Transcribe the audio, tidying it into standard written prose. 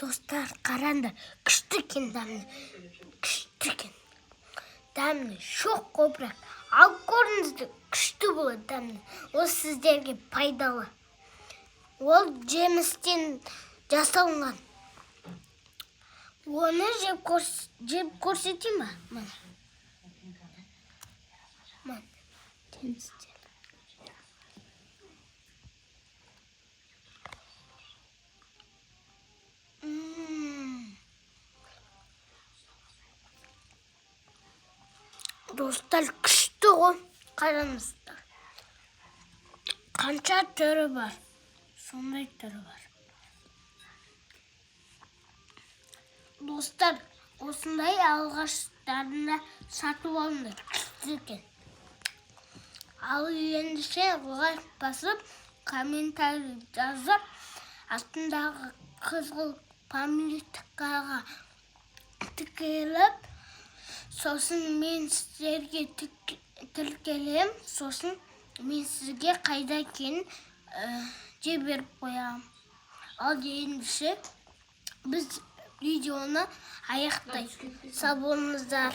Достар, қараңдар, күшті екен дәмді. Күшті екен. Дәмді, шоқ көбірек. Ал көріңіздер, күшті болады дәмді. Ол сіздерге пайдалы. Ол жемістен жасалынған. Оны жеп көрсетейін ба? Мына. Жемістер. Достар, күшті ғой, қараңыздар. Қанша түрі бар, сондай түрі бар. Достар, осындай алғаштарында сатып алыңдар, күшті екен. Ал ендіше лайк басып, комментарий жазып, астындағы қызғыл помидорға тіркеліп, сосын мен сіздерге тіркелем, сосын мен сізге қайда екенін жіберіп қоямын. Ал ендіше біз видеоны аяқтайық. Сау болыңыздар.